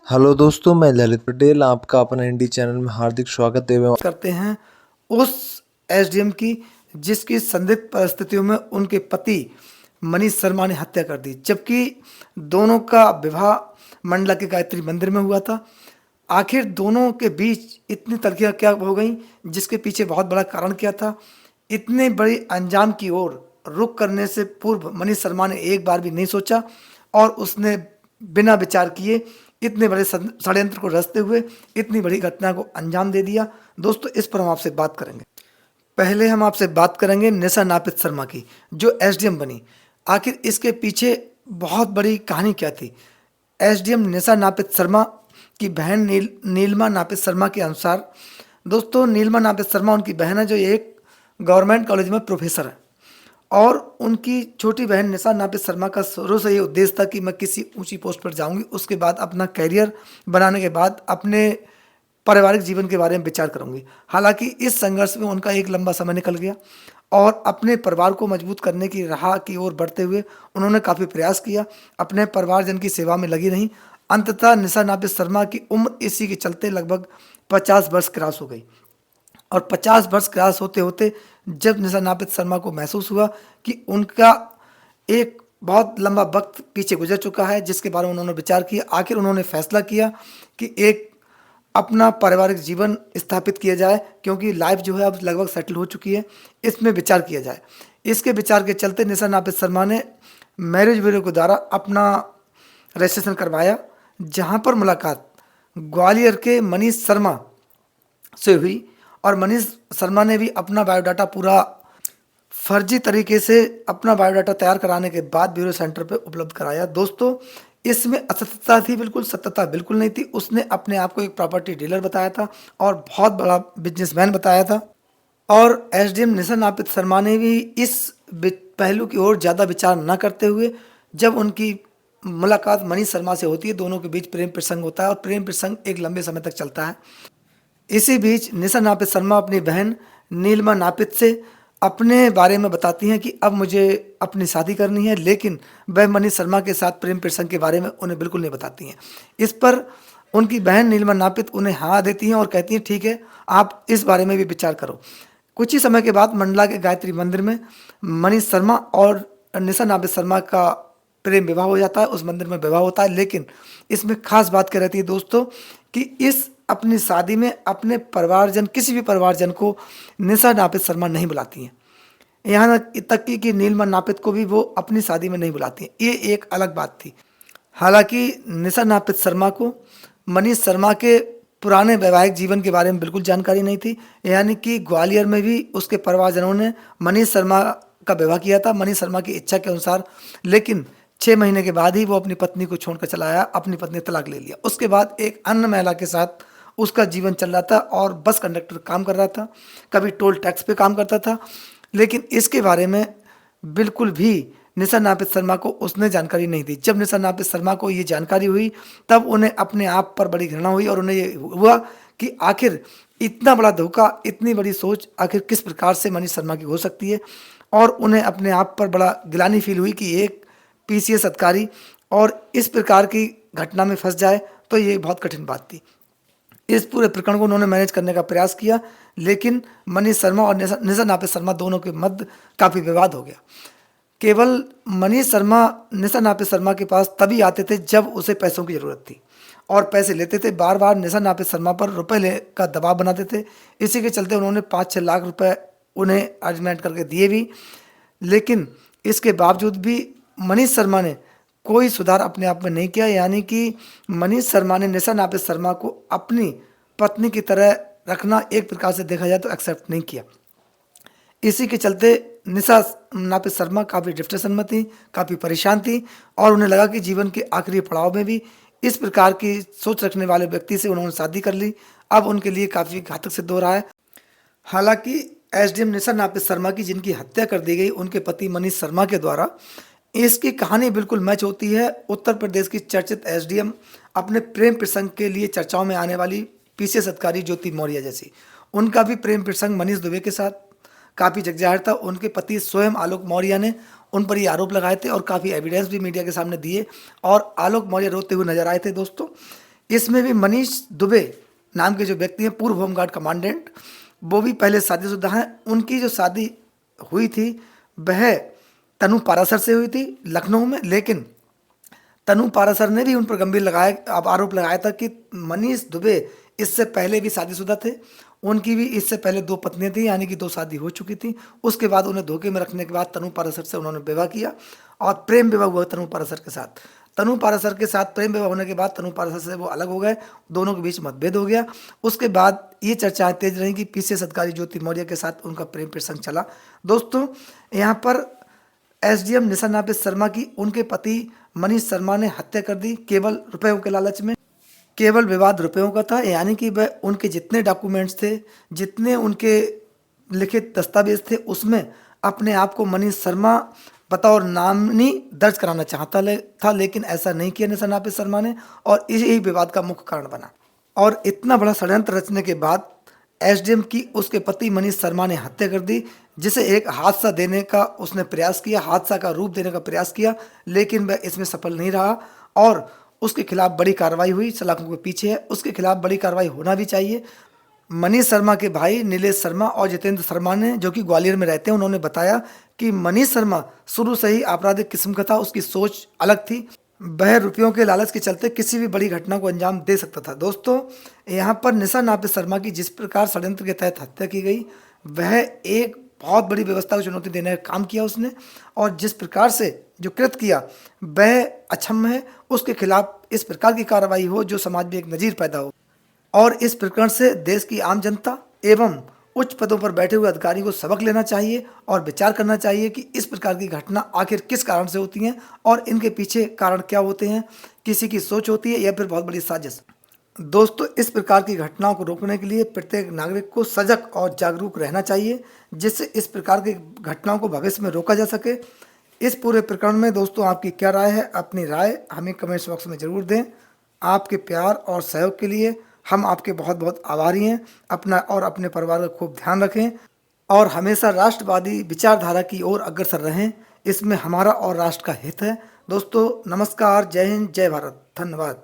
Hello दोस्तों, मैं ललित पटेल आपका अपना इंडी चैनल में हार्दिक स्वागत एवं करते हैं उस एसडीएम की जिसकी संदिग्ध परिस्थितियों में उनके पति मनीष शर्मा ने हत्या कर दी, जबकि दोनों का विवाह मंडला के गायत्री मंदिर में हुआ था। आखिर दोनों के बीच इतनी तलखियां क्या हो गई, जिसके पीछे बहुत बड़ा कारण क्या था? इतने बड़े अंजाम की ओर रुख करने से पूर्व मनीष शर्मा ने एक बार भी नहीं सोचा और उसने बिना विचार किए इतने बड़े षड्यंत्र को रचते हुए इतनी बड़ी घटना को अंजाम दे दिया। दोस्तों, इस पर हम आपसे बात करेंगे। पहले हम आपसे बात करेंगे निशा नापित शर्मा की, जो एसडीएम बनी। आखिर इसके पीछे बहुत बड़ी कहानी क्या थी? एसडीएम निशा नापित शर्मा की बहन नीलमा नापित शर्मा के अनुसार, दोस्तों, नीलमा नापित शर्मा उनकी बहन है, जो एक गवर्नमेंट कॉलेज में प्रोफेसर है। और उनकी छोटी बहन निशा नापित शर्मा का शुरू से ये उद्देश्य था कि मैं किसी ऊंची पोस्ट पर जाऊंगी, उसके बाद अपना करियर बनाने के बाद अपने पारिवारिक जीवन के बारे में विचार करूंगी। हालांकि इस संघर्ष में उनका एक लंबा समय निकल गया और अपने परिवार को मजबूत करने की राह की ओर बढ़ते हुए उन्होंने काफ़ी प्रयास किया, अपने परिवारजन की सेवा में लगी रहीं। अंततः निशा नापित शर्मा की उम्र इसी के चलते लगभग 50 वर्ष क्रॉस हो गई। और 50 वर्ष क्रॉस होते होते जब निशा नापित शर्मा को महसूस हुआ कि उनका एक बहुत लंबा वक्त पीछे गुजर चुका है, जिसके बारे में उन्होंने विचार किया, आखिर उन्होंने फैसला किया कि एक अपना पारिवारिक जीवन स्थापित किया जाए, क्योंकि लाइफ जो है अब लगभग सेटल हो चुकी है, इसमें विचार किया जाए। इसके विचार के चलते निशा नापित शर्मा ने मैरिज ब्यूरो के द्वारा अपना रजिस्ट्रेशन करवाया, जहां पर मुलाकात ग्वालियर के मनीष शर्मा से हुई। और मनीष शर्मा ने भी अपना बायोडाटा पूरा फर्जी तरीके से अपना बायोडाटा तैयार कराने के बाद ब्यूरो सेंटर पे उपलब्ध कराया। दोस्तों, इसमें असत्यता थी, बिल्कुल सत्यता बिल्कुल नहीं थी। उसने अपने आप को एक प्रॉपर्टी डीलर बताया था और बहुत बड़ा बिजनेसमैन बताया था। और एसडीएम निशा नापित शर्मा ने भी इस पहलू की ओर ज़्यादा विचार न करते हुए, जब उनकी मुलाकात मनीष शर्मा से होती है, दोनों के बीच प्रेम प्रसंग होता है और प्रेम प्रसंग एक लंबे समय तक चलता है। इसी बीच निशा नापित शर्मा अपनी बहन नीलमा नापित से अपने बारे में बताती हैं कि अब मुझे अपनी शादी करनी है, लेकिन वह मनीष शर्मा के साथ प्रेम प्रसंग के बारे में उन्हें बिल्कुल नहीं बताती हैं। इस पर उनकी बहन नीलमा नापित उन्हें हाँ देती हैं और कहती हैं, ठीक है, आप इस बारे में भी विचार करो। कुछ ही समय के बाद मंडला के गायत्री मंदिर में मनीष शर्मा और निशा नापित शर्मा का प्रेम विवाह हो जाता है। उस मंदिर में विवाह होता है, लेकिन इसमें खास बात क्या रहती है दोस्तों, कि इस अपनी शादी में अपने परिवारजन, किसी भी परिवारजन को निशा नापित शर्मा नहीं बुलाती हैं। यहाँ तक कि नीलमा नापित को भी वो अपनी शादी में नहीं बुलाती हैं। ये एक अलग बात थी। हालांकि निशा नापित शर्मा को मनीष शर्मा के पुराने वैवाहिक जीवन के बारे में बिल्कुल जानकारी नहीं थी, यानी कि ग्वालियर में भी उसके परिवारजनों ने मनीष शर्मा का विवाह किया था मनीष शर्मा की इच्छा के अनुसार, लेकिन 6 महीने के बाद ही वो अपनी पत्नी को छोड़कर चला आया, अपनी पत्नी तलाक ले लिया। उसके बाद एक अन्य महिला के साथ उसका जीवन चल रहा था और बस कंडक्टर काम कर रहा था, कभी टोल टैक्स पे काम करता था। लेकिन इसके बारे में बिल्कुल भी निशा नापित शर्मा को उसने जानकारी नहीं दी। जब निशा नापित शर्मा को ये जानकारी हुई, तब उन्हें अपने आप पर बड़ी घृणा हुई और उन्हें ये हुआ कि आखिर इतना बड़ा धोखा, इतनी बड़ी सोच आखिर किस प्रकार से मनीष शर्मा की हो सकती है। और उन्हें अपने आप पर बड़ा गिलानी फील हुई कि एक पीसीएस अधिकारी और इस प्रकार की घटना में फंस जाए, तो ये बहुत कठिन बात थी। इस पूरे प्रकरण को उन्होंने मैनेज करने का प्रयास किया, लेकिन मनीष शर्मा और निशा नापित शर्मा दोनों के मध्य काफ़ी विवाद हो गया। केवल मनीष शर्मा निशा नापित शर्मा के पास तभी आते थे जब उसे पैसों की ज़रूरत थी और पैसे लेते थे। बार बार निशा नापित शर्मा पर रुपए ले का दबाव बनाते थे। इसी के चलते उन्होंने 5-6 लाख रुपए उन्हें अर्जमेंट करके दिए भी, लेकिन इसके बावजूद भी मनीष शर्मा ने कोई सुधार अपने आप में नहीं किया। यानी कि मनीष शर्मा ने निशा नापित शर्मा को अपनी पत्नी की तरह रखना एक प्रकार से देखा जाए तो एक्सेप्ट नहीं किया। इसी के चलते निशा नापित शर्मा काफ़ी डिप्रेशन में थी, काफ़ी परेशान थी और उन्हें लगा कि जीवन के आखिरी पड़ाव में भी इस प्रकार की सोच रखने वाले व्यक्ति से उन्होंने शादी कर ली। अब उनके लिए काफ़ी घातक सिद्ध हो रहा है। हालांकि एसडीएम निशा नापित शर्मा की जिनकी हत्या कर दी गई, उनके पति मनीष शर्मा के द्वारा, इसकी कहानी बिल्कुल मैच होती है उत्तर प्रदेश की चर्चित एसडीएम अपने प्रेम प्रसंग के लिए चर्चाओं में आने वाली पीसीएस अधिकारी ज्योति मौर्य जैसी। उनका भी प्रेम प्रसंग मनीष दुबे के साथ काफ़ी जगजाहिर था। उनके पति स्वयं आलोक मौर्य ने उन पर ये आरोप लगाए थे और काफ़ी एविडेंस भी मीडिया के सामने दिए और आलोक मौर्य रोते हुए नजर आए थे। दोस्तों, इसमें भी मनीष दुबे नाम के जो व्यक्ति हैं, पूर्व होमगार्ड कमांडेंट, वो भी पहले शादीशुदा हैं। उनकी जो शादी हुई थी वह तनु पारासर से हुई थी लखनऊ में, लेकिन तनु पारासर ने भी उन पर गंभीर आरोप लगाया था कि मनीष दुबे इससे पहले भी शादीशुदा थे। उनकी भी इससे पहले 2 पत्नियां थी, यानी कि 2 शादी हो चुकी थी। उसके बाद उन्हें धोखे में रखने के बाद तनु पारासर से उन्होंने विवाह किया और प्रेम विवाह हुआ तनु पारासर के साथ। तनु पारासर के साथ प्रेम विवाह होने के बाद तनु पारासर से वो अलग हो गए, दोनों के बीच मतभेद हो गया। उसके बाद ये चर्चाएं तेज रही कि पीसीएस अधिकारी ज्योति मौर्य के साथ उनका प्रेम प्रसंग चला। दोस्तों, यहाँ पर एसडीएम निशा नापित शर्मा की उनके पति मनीष शर्मा ने हत्या कर दी केवल रुपयों के लालच में। केवल विवाद रुपयों का था, यानी कि वह उनके जितने डॉक्यूमेंट्स थे, जितने उनके लिखित दस्तावेज थे, उसमें अपने आप को मनीष शर्मा बतौर नामनी दर्ज कराना चाहता था, लेकिन ऐसा नहीं किया निशा नापित शर्मा ने, और यही विवाद का मुख्य कारण बना। और इतना बड़ा षड्यंत्र रचने के बाद एसडीएम की उसके पति मनीष शर्मा ने हत्या कर दी, जिसे एक हादसा देने का उसने प्रयास किया, हादसा का रूप देने का प्रयास किया, लेकिन वह इसमें सफल नहीं रहा और उसके खिलाफ बड़ी कार्रवाई हुई। सलाखों के पीछे है, उसके खिलाफ बड़ी कार्रवाई होना भी चाहिए। मनीष शर्मा के भाई नीलेश शर्मा और जितेंद्र शर्मा ने, जो कि ग्वालियर में रहते हैं, उन्होंने बताया कि मनीष शर्मा शुरू से ही आपराधिक किस्म का था, उसकी सोच अलग थी। वह रुपयों के लालच के चलते किसी भी बड़ी घटना को अंजाम दे सकता था। दोस्तों, यहाँ पर निशा नापित शर्मा की जिस प्रकार षड्यंत्र के तहत हत्या की गई, वह एक बहुत बड़ी व्यवस्था को चुनौती देने का काम किया उसने, और जिस प्रकार से जो कृत्य किया वह अक्षम्य है। उसके खिलाफ इस प्रकार की कार्रवाई हो जो समाज में एक नजीर पैदा हो, और इस प्रकरण से देश की आम जनता एवं उच्च पदों पर बैठे हुए अधिकारी को सबक लेना चाहिए और विचार करना चाहिए कि इस प्रकार की घटना आखिर किस कारण से होती हैं और इनके पीछे कारण क्या होते हैं। किसी की सोच होती है या फिर बहुत बड़ी साजिश। दोस्तों, इस प्रकार की घटनाओं को रोकने के लिए प्रत्येक नागरिक को सजग और जागरूक रहना चाहिए, जिससे इस प्रकार की घटनाओं को भविष्य में रोका जा सके। इस पूरे प्रकरण में दोस्तों आपकी क्या राय है? अपनी राय हमें कमेंट्स बॉक्स में ज़रूर दें। आपके प्यार और सहयोग के लिए हम आपके बहुत बहुत आभारी हैं। अपना और अपने परिवार का खूब ध्यान रखें और हमेशा राष्ट्रवादी विचारधारा की ओर अग्रसर रहें। इसमें हमारा और राष्ट्र का हित है। दोस्तों, नमस्कार, जय हिंद, जय भारत, धन्यवाद।